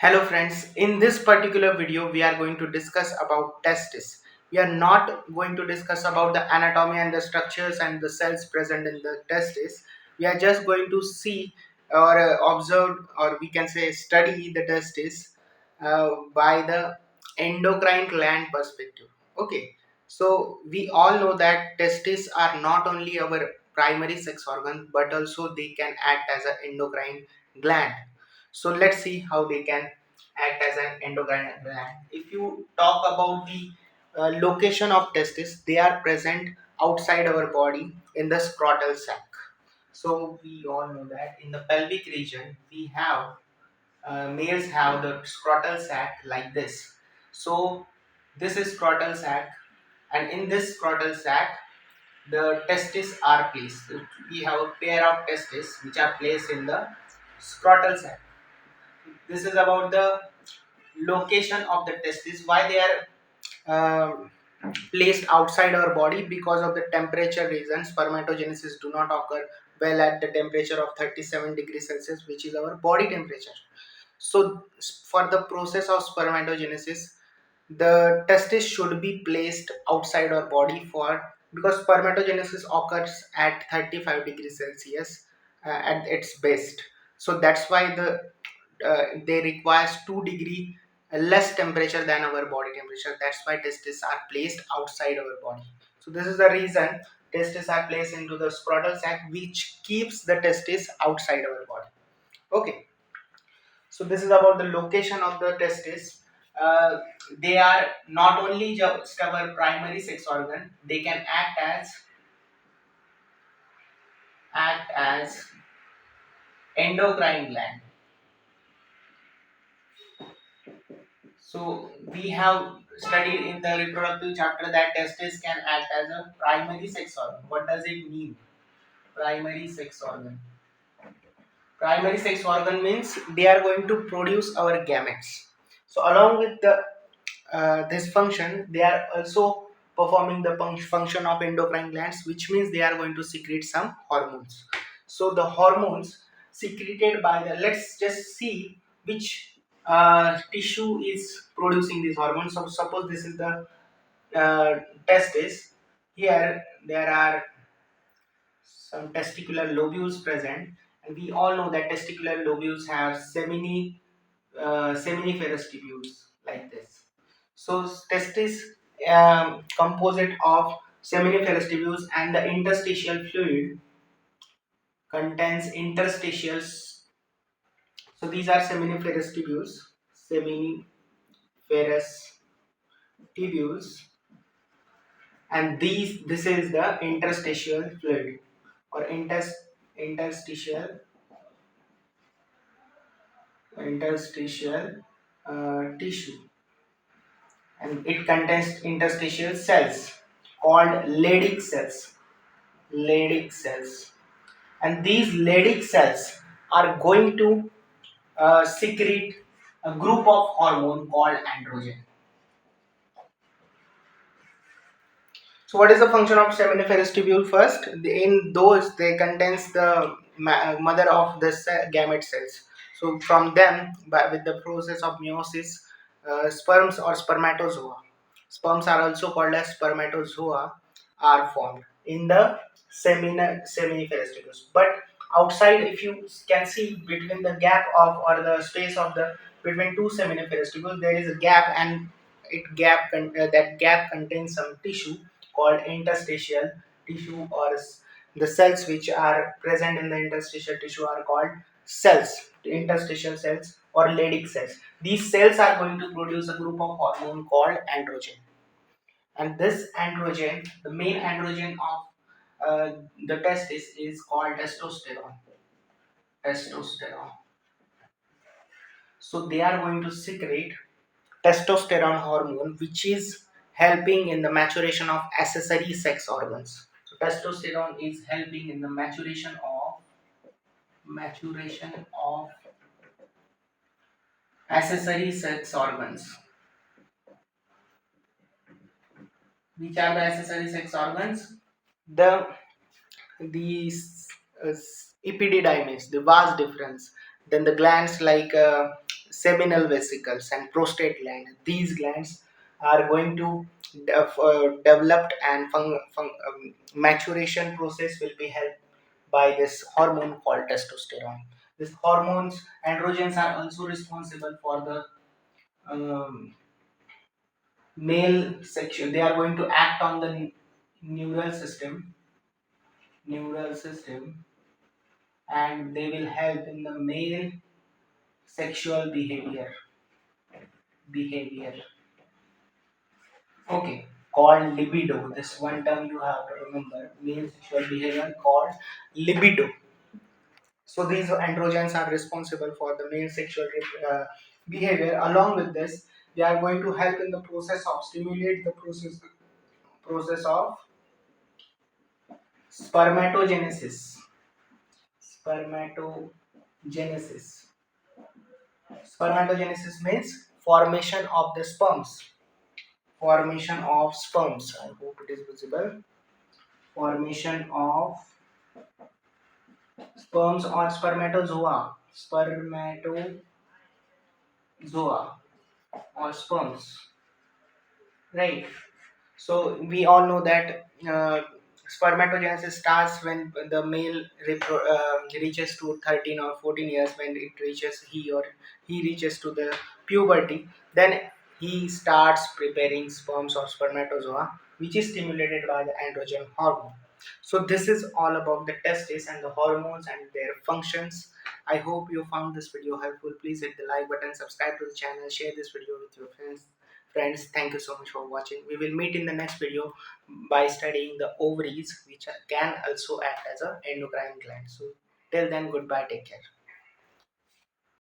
Hello friends, in this particular video we are going to discuss about testis. We are not going to discuss about the anatomy and the structures and the cells present in the testis. We are just going to see or observe, or we can say study the testis by the endocrine gland perspective. Okay, so we all know that testes are not only our primary sex organ but also they can act as an endocrine gland. So let's see how they can act as an endocrine gland. If you talk about the location of testes, they are present outside our body in the scrotal sac. So we all know that in the pelvic region we have males have the scrotal sac like this. So this is scrotal sac, and in this scrotal sac the testes are placed. We have a pair of testes which are placed in the scrotal sac. This is about the location of the testes, why they are placed outside our body. Because of the temperature reasons, spermatogenesis do not occur well at the temperature of 37 degrees Celsius, which is our body temperature. So for the process of spermatogenesis, the testis should be placed outside our body, for because spermatogenesis occurs at 35 degrees Celsius at its best. So that's why they requires 2 degree less temperature than our body temperature. That's why testes are placed outside our body. So this is the reason testes are placed into the scrotal sac, which keeps the testes outside our body. Okay, so this is about the location of the testes. uh, they are not only just our primary sex organ, they can act as endocrine gland. So we have studied in the reproductive chapter that testes can act as a primary sex organ. What does it mean? Primary sex organ. Primary sex organ means they are going to produce our gametes. So along with the this function, they are also performing the function of endocrine glands, which means they are going to secrete some hormones. So the hormones secreted by the, let's just see which tissue is producing these hormones. So suppose this is the testis. Here there are some testicular lobules present, and we all know that testicular lobules have seminiferous tubules like this. So testis composite of seminiferous tubules, and the interstitial fluid contains interstitials. So these are seminiferous tubules, seminiferous tubules, and this is the interstitial fluid or interstitial tissue, and it contains interstitial cells called Leydig cells, and these Leydig cells are going to secrete a group of hormone called androgen. So what is the function of seminiferous tubule? First, in those they contains the mother of the gamete cells. So from them, with the process of meiosis, sperms or spermatozoa, sperms are also called as spermatozoa, are formed in the seminiferous tubules. But outside, if you can see between the gap of, or the space of the between two seminiferous tubules, there is a gap, and that gap contains some tissue called interstitial tissue, or the cells which are present in the interstitial tissue are called interstitial cells or Leydig cells. These cells are going to produce a group of hormone called androgen, and this androgen, the main androgen of the testis, is called testosterone. So they are going to secrete testosterone hormone, which is helping in the maturation of accessory sex organs. So testosterone is helping in the maturation of accessory sex organs. Which are the accessory sex organs? The epididymis, the vas deferens, then the glands like seminal vesicles and prostate gland. These glands are going to developed and maturation process will be helped by this hormone called testosterone. These hormones, androgens, are also responsible for the um, male sexual. They are going to act on the neural system, neural system, and they will help in the male sexual behavior. Okay, called libido. This one term you have to remember. Male sexual behavior called libido. So these androgens are responsible for the male sexual behavior. Along with this, they are going to help in the process of stimulate the process of spermatogenesis. Spermatogenesis. Spermatogenesis means formation of the sperms. Formation of sperms. I hope it is visible. Formation of sperms or spermatozoa. Spermatozoa or sperms. Right. So we all know that spermatogenesis starts when the male reaches to 13 or 14 years. When it reaches he reaches to the puberty, then he starts preparing sperms or spermatozoa, which is stimulated by the androgen hormone. So this is all about the testes and the hormones and their functions. I hope you found this video helpful. Please hit the like button, subscribe to the channel, share this video with your friends. Thank you so much for watching. We will meet in the next video by studying the ovaries, which can also act as a endocrine gland. So till then, goodbye, take care.